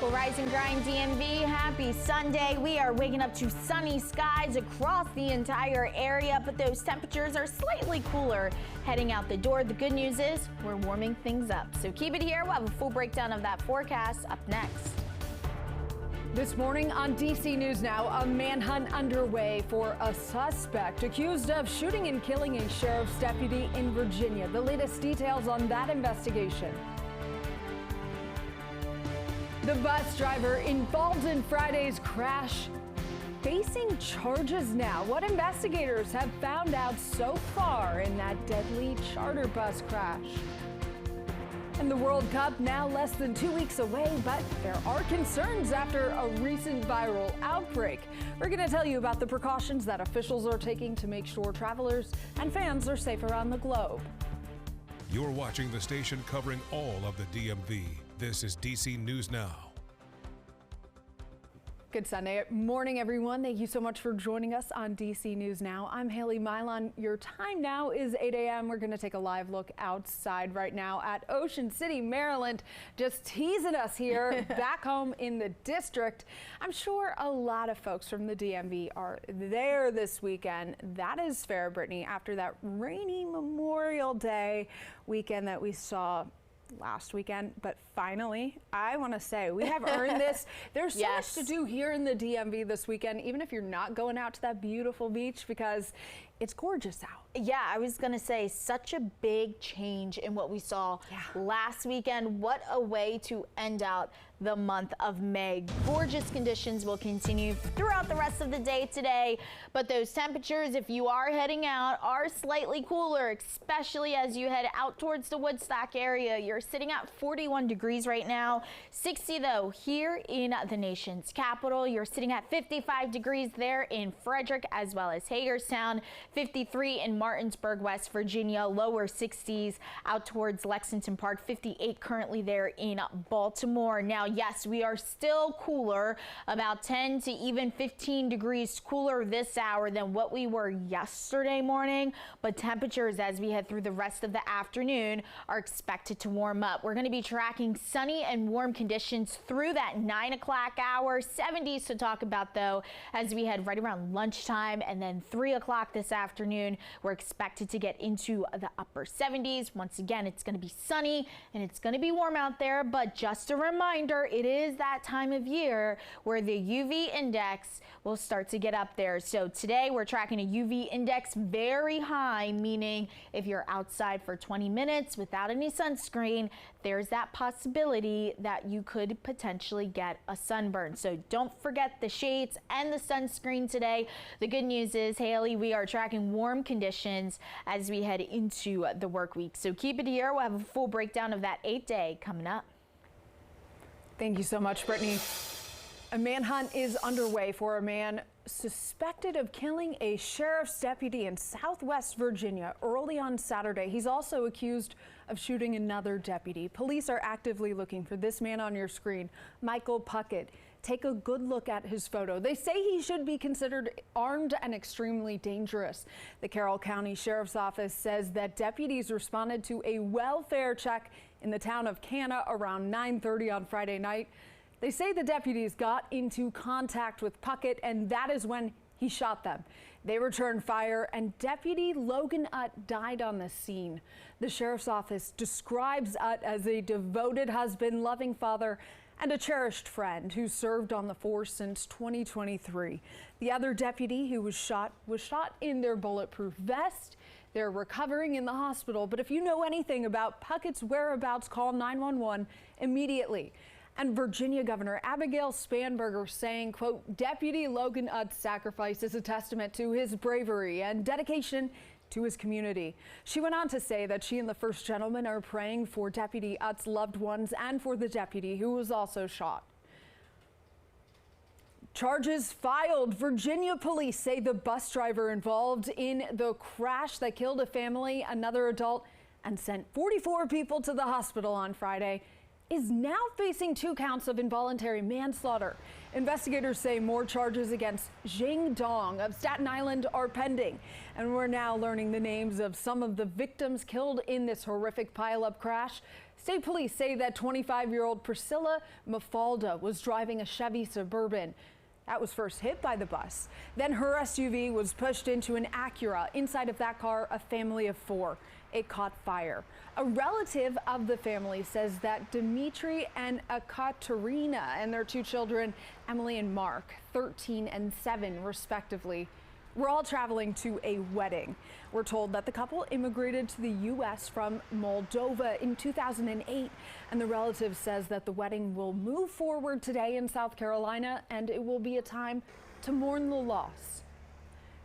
Well, Rise and Grind DMV, happy Sunday. We are waking up to sunny skies across the entire area, but those temperatures are slightly cooler heading out the door. The good news is we're warming things up. So keep it here. We'll have a full breakdown of that forecast up next. This morning on DC News Now, a manhunt underway for a suspect accused of shooting and killing a sheriff's deputy in Virginia. The latest details on that investigation. The bus driver involved in Friday's crash facing charges now. What investigators have found out so far in that deadly charter bus crash. And the World Cup now less than 2 weeks away, but there are concerns after a recent viral outbreak. We're going to tell you about the precautions that officials are taking to make sure travelers and fans are safe around the globe. You're watching the station covering all of the DMV. This is DC News Now. Good Sunday morning, everyone. Thank you so much for joining us on DC News Now. I'm Haley Milan. Your time now is 8 a.m. We're going to take a live look outside right now at Ocean City, Maryland. Just teasing us here back home in the district. I'm sure a lot of folks from the DMV are there this weekend. That is fair, Brittany, after that rainy Memorial Day weekend that we saw last weekend. But finally, I want to say we have earned this. There's so much to do here in the DMV this weekend, even if you're not going out to that beautiful beach, because it's gorgeous out. Yeah, I was going to say such a big change in what we saw last weekend. What a way to end out the month of May. Gorgeous conditions will continue throughout the rest of the day today, but those temperatures, if you are heading out, are slightly cooler, especially as you head out towards the Woodstock area. You're sitting at 41 degrees right now. 60 though here in the nation's capital. You're sitting at 55 degrees there in Frederick as well as Hagerstown. 53 in Martinsburg, West Virginia. Lower 60s out towards Lexington Park. 58 currently there in Baltimore. Now, yes, we are still cooler, about 10 to even 15 degrees cooler this hour than what we were yesterday morning, but temperatures as we head through the rest of the afternoon are expected to warm up. We're going to be tracking sunny and warm conditions through that 9 o'clock hour. 70s to talk about though as we head right around lunchtime, and then 3 o'clock this afternoon we're expected to get into the upper 70s. Once again, it's going to be sunny and it's going to be warm out there, but just a reminder, it is that time of year where the UV index will start to get up there. So today we're tracking a UV index very high, meaning if you're outside for 20 minutes without any sunscreen, there's that possibility that you could potentially get a sunburn. So don't forget the shades and the sunscreen today. The good news is, Haley, we are tracking warm conditions as we head into the work week. So keep it here. We'll have a full breakdown of that 8-day coming up. Thank you so much, Brittany. A manhunt is underway for a man suspected of killing a sheriff's deputy in Southwest Virginia early on Saturday. He's also accused of shooting another deputy. Police are actively looking for this man on your screen, Michael Puckett. Take a good look at his photo. They say he should be considered armed and extremely dangerous. The Carroll County Sheriff's Office says that deputies responded to a welfare check in the town of Cana around 9:30 on Friday night. They say the deputies got into contact with Puckett, and that is when he shot them. They returned fire, and Deputy Logan Utt died on the scene. The sheriff's office describes Utt as a devoted husband, loving father, and a cherished friend who served on the force since 2023. The other deputy who was shot in their bulletproof vest. They're recovering in the hospital, but if you know anything about Puckett's whereabouts, call 911 immediately. And Virginia Governor Abigail Spanberger saying, quote, Deputy Logan Utt's sacrifice is a testament to his bravery and dedication to his community. She went on to say that she and the First Gentleman are praying for Deputy Utt's loved ones and for the deputy who was also shot. Charges filed. Virginia police say the bus driver involved in the crash that killed a family, another adult, and sent 44 people to the hospital on Friday is now facing 2 counts of involuntary manslaughter. Investigators say more charges against Jing Dong of Staten Island are pending. And we're now learning the names of some of the victims killed in this horrific pileup crash. State police say that 25-year-old Priscilla Mafalda was driving a Chevy Suburban. That was first hit by the bus. Then her SUV was pushed into an Acura. Inside of that car, a family of 4. It caught fire. A relative of the family says that Dimitri and Ekaterina and their 2 children, Emily and Mark, 13 and 7 respectively, were all traveling to a wedding. We're told that the couple immigrated to the U.S. from Moldova in 2008, and the relative says that the wedding will move forward today in South Carolina, and it will be a time to mourn the loss.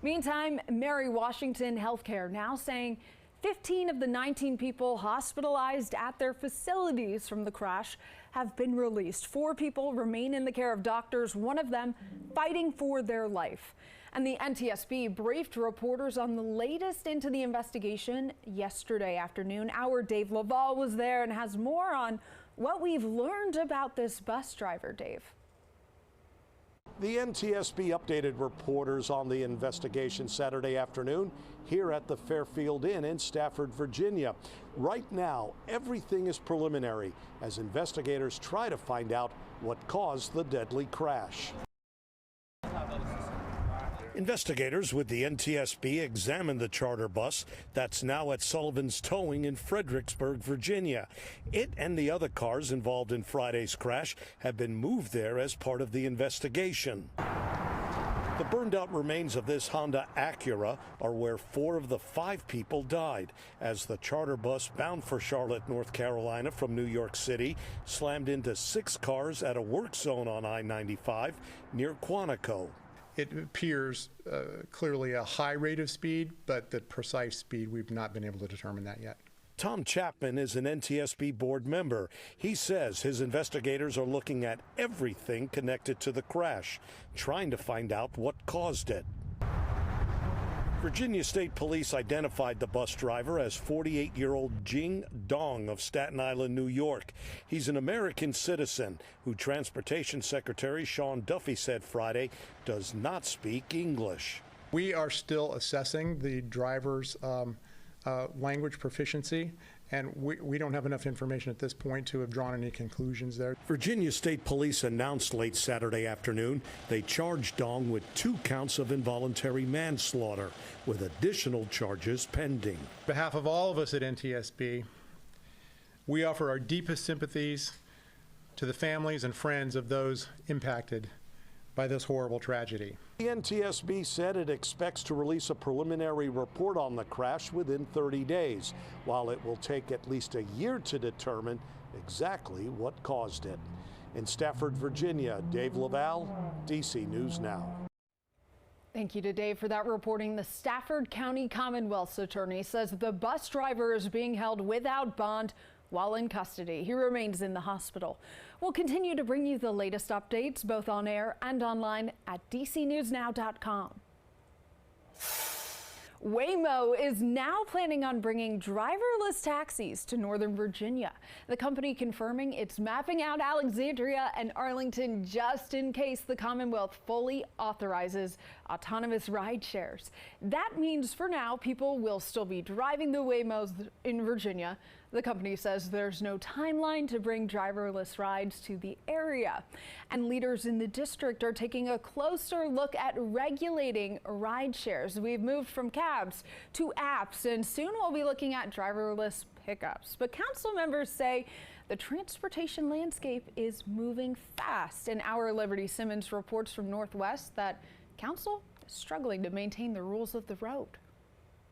Meantime, Mary Washington Healthcare now saying 15 of the 19 people hospitalized at their facilities from the crash have been released. 4 people remain in the care of doctors, one of them fighting for their life. And the NTSB briefed reporters on the latest into the investigation yesterday afternoon. Our Dave Laval was there and has more on what we've learned about this bus driver. Dave. The NTSB updated reporters on the investigation Saturday afternoon here at the Fairfield Inn in Stafford, Virginia. Right now, everything is preliminary as investigators try to find out what caused the deadly crash. Investigators with the NTSB examined the charter bus that's now at Sullivan's Towing in Fredericksburg, Virginia. It and the other cars involved in Friday's crash have been moved there as part of the investigation. The burned out remains of this Honda Acura are where 4 of the 5 people died as the charter bus bound for Charlotte, North Carolina from New York City slammed into 6 cars at a work zone on I-95 near Quantico. It appears clearly a high rate of speed, but the precise speed, we've not been able to determine that yet. Tom Chapman is an NTSB board member. He says his investigators are looking at everything connected to the crash, trying to find out what caused it. Virginia State Police identified the bus driver as 48-year-old Jing Dong of Staten Island, New York. He's an American citizen who Transportation Secretary Sean Duffy said Friday does not speak English. We are still assessing the driver's language proficiency, and we don't have enough information at this point to have drawn any conclusions there. Virginia State Police announced late Saturday afternoon they charged Dong with 2 counts of involuntary manslaughter, with additional charges pending. On behalf of all of us at NTSB, we offer our deepest sympathies to the families and friends of those impacted by this horrible tragedy. The NTSB said it expects to release a preliminary report on the crash within 30 days, while it will take at least a year to determine exactly what caused it. In Stafford, Virginia, Dave Laval, DC News Now. Thank you to Dave for that reporting. The Stafford County Commonwealth's attorney says the bus driver is being held without bond while in custody. He remains in the hospital. We'll continue to bring you the latest updates both on air and online at dcnewsnow.com. Waymo is now planning on bringing driverless taxis to Northern Virginia. The company confirming it's mapping out Alexandria and Arlington just in case the Commonwealth fully authorizes autonomous ride shares. That means for now, people will still be driving the Waymos in Virginia. The company says there's no timeline to bring driverless rides to the area. And leaders in the district are taking a closer look at regulating ride shares. We've moved from cabs to apps, and soon we'll be looking at driverless pickups. But council members say the transportation landscape is moving fast. And our Liberty Simmons reports from Northwest that council is struggling to maintain the rules of the road.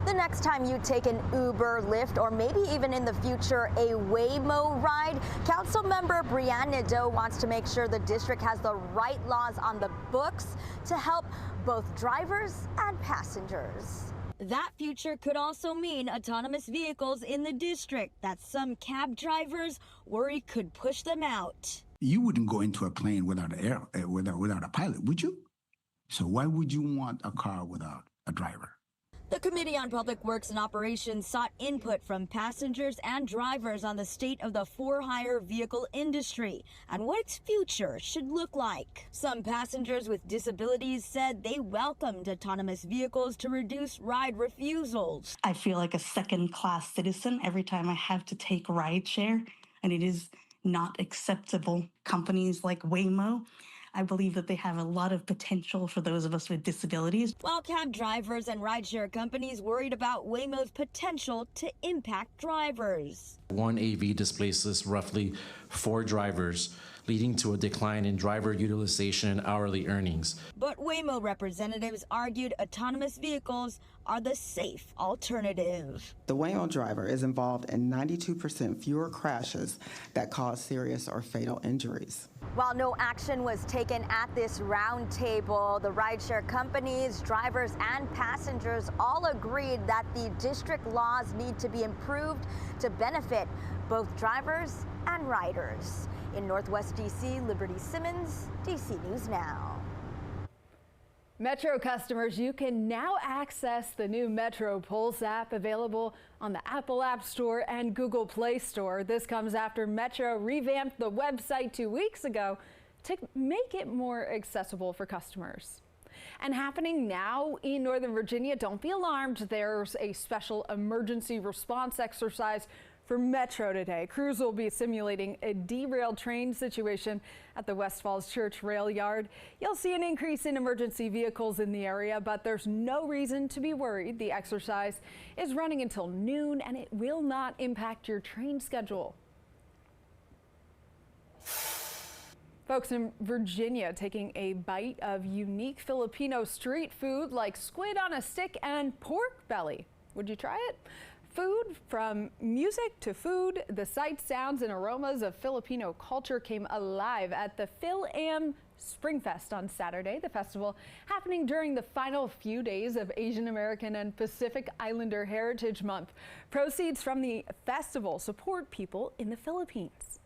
The next time you take an Uber, Lyft, or maybe even in the future a Waymo ride, Councilmember Brianne Nadeau wants to make sure the district has the right laws on the books to help both drivers and passengers. That future could also mean autonomous vehicles in the district that some cab drivers worry could push them out. You wouldn't go into a plane without without a pilot, would you? So why would you want a car without a driver? The Committee on Public Works and Operations sought input from passengers and drivers on the state of the for-hire vehicle industry and what its future should look like. Some passengers with disabilities said they welcomed autonomous vehicles to reduce ride refusals. I feel like a second-class citizen every time I have to take rideshare. and it is not acceptable. Companies like Waymo, I believe that they have a lot of potential for those of us with disabilities. While cab drivers and rideshare companies worried about Waymo's potential to impact drivers. One AV displaces roughly 4 drivers, leading to a decline in driver utilization and hourly earnings. But Waymo representatives argued autonomous vehicles are the safe alternative. The Waymo driver is involved in 92% fewer crashes that cause serious or fatal injuries. While no action was taken at this roundtable, the rideshare companies, drivers, and passengers all agreed that the district laws need to be improved to benefit both drivers and riders. In Northwest D.C., Liberty Simmons, D.C. News Now. Metro customers, you can now access the new Metro Pulse app available on the Apple App Store and Google Play Store. This comes after Metro revamped the website 2 weeks ago to make it more accessible for customers. And happening now in Northern Virginia, don't be alarmed. There's a special emergency response exercise for Metro today. Crews will be simulating a derailed train situation at the West Falls Church Rail Yard. You'll see an increase in emergency vehicles in the area, but there's no reason to be worried. The exercise is running until noon and it will not impact your train schedule. Folks in Virginia taking a bite of unique Filipino street food like squid on a stick and pork belly. Would you try it? Food, from music to food, the sights, sounds, and aromas of Filipino culture came alive at the Fil-Am Springfest on Saturday. The festival happening during the final few days of Asian American and Pacific Islander Heritage Month. Proceeds from the festival support people in the Philippines.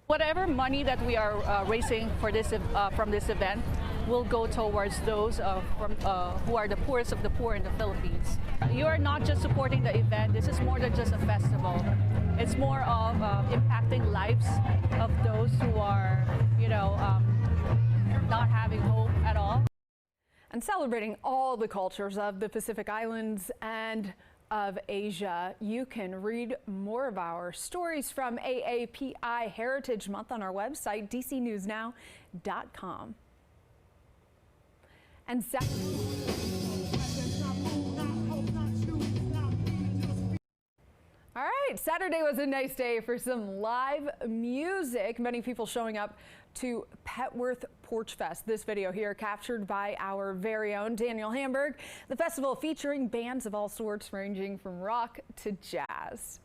Whatever money that we are raising for this from this event will go towards those who are the poorest of the poor in the Philippines. You are not just supporting the event. This is more than just a festival. It's more of impacting lives of those who are, not having hope at all. And celebrating all the cultures of the Pacific Islands and of Asia. You can read more of our stories from AAPI Heritage Month on our website, dcnewsnow.com. And all right, Saturday was a nice day for some live music. Many people showing up to Petworth Porch Fest. This video here captured by our very own Daniel Hamburg. The festival featuring bands of all sorts ranging from rock to jazz.